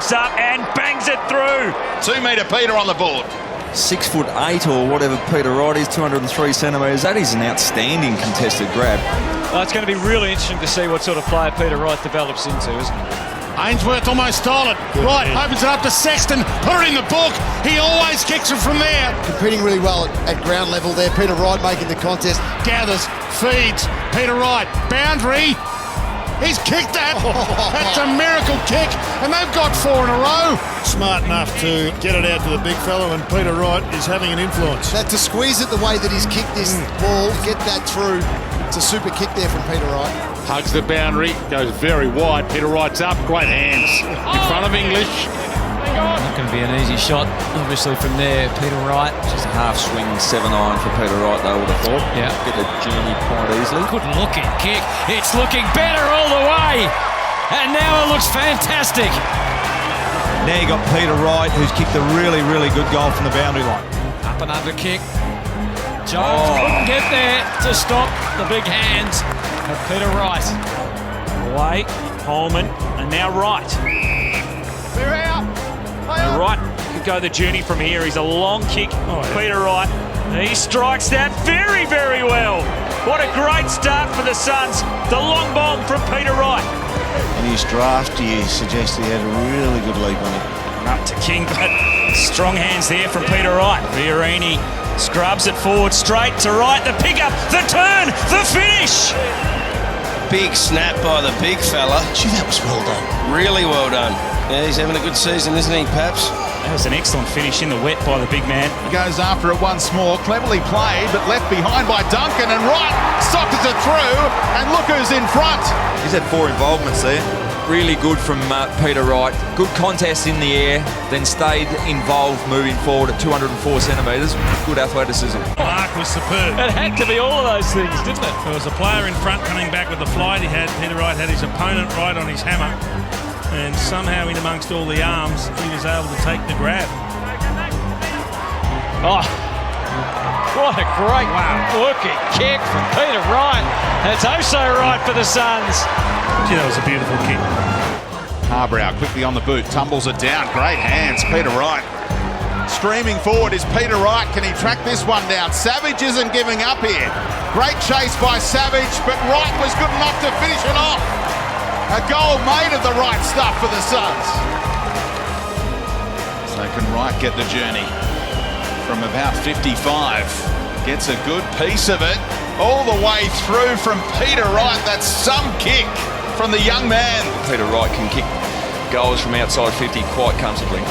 looks up and bangs it through. 2 metre Peter on the board. 6'8" or whatever Peter Wright is, 203 centimetres. That is an outstanding contested grab. Well, it's going to be really interesting to see what sort of player Peter Wright develops into, isn't it? Ainsworth almost stole it. Wright opens it up to Sexton. Put it in the book. He always kicks it from there. Competing really well at ground level there. Peter Wright making the contest. Gathers, feeds. Peter Wright. Boundary. He's kicked that. That's a miracle kick. And they've got 4 in a row. Smart enough to get it out to the big fellow, and Peter Wright is having an influence. That to squeeze it the way that he's kicked this ball, get that through. It's a super kick there from Peter Wright. Hugs the boundary, goes very wide. Peter Wright's up, great hands in front of English. Not going to be an easy shot, obviously, from there. Peter Wright. Just a half swing 7-iron for Peter Wright, they would have thought. Yeah. Get the journey quite easily. Good looking kick. It's looking better all the way. And now it looks fantastic. Now you got Peter Wright, who's kicked a really, really good goal from the boundary line. Up and under kick. Jones couldn't get there to stop the big hands of Peter Wright. Away, Holman, and now Wright. They're out. Now Wright could go the journey from here. He's a long kick. Peter Wright. He strikes that very, very well. What a great start for the Suns. The long bomb from Peter Wright. In his draft year, suggests he had a really good leap on him. Up to King, but strong hands there from Peter Wright. Fiorini scrubs it forward straight to Wright. The pick-up, the turn, the finish. Big snap by the big fella. Gee, that was well done. Really well done. Yeah, he's having a good season, isn't he, Paps? That was an excellent finish in the wet by the big man. He goes after it once more, cleverly played, but left behind by Duncan, and Wright sockets it through, and look who's in front. He's had 4 involvements there. Really good from Peter Wright. Good contest in the air, then stayed involved moving forward at 204 centimetres. Good athleticism. Mark was superb. It had to be all of those things, didn't it? There was a player in front coming back with the flight. Peter Wright had his opponent right on his hammer, and somehow in amongst all the arms he was able to take the grab. Oh, what a great looking kick from Peter Wright. It's oh so right for the Suns. Gee, that was a beautiful kick. Harbrow quickly on the boot, tumbles it down. Great hands, Peter Wright. Streaming forward is Peter Wright. Can he track this one down? Savage isn't giving up here. Great chase by Savage, but Wright was good enough to finish it off. A goal made of the right stuff for the Suns. So can Wright get the journey from about 55? Gets a good piece of it all the way through from Peter Wright. That's some kick from the young man. Peter Wright can kick goals from outside 50 quite comfortably.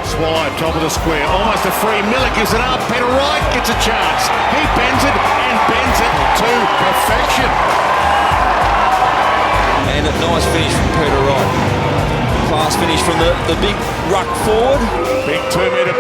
Swallow, top of the square. Almost a free. Miller gives it up. Peter Wright gets a chance. He bends it and bends it to perfection. And a nice finish from Peter Wright. Class finish from the big ruck forward. Big 2 metre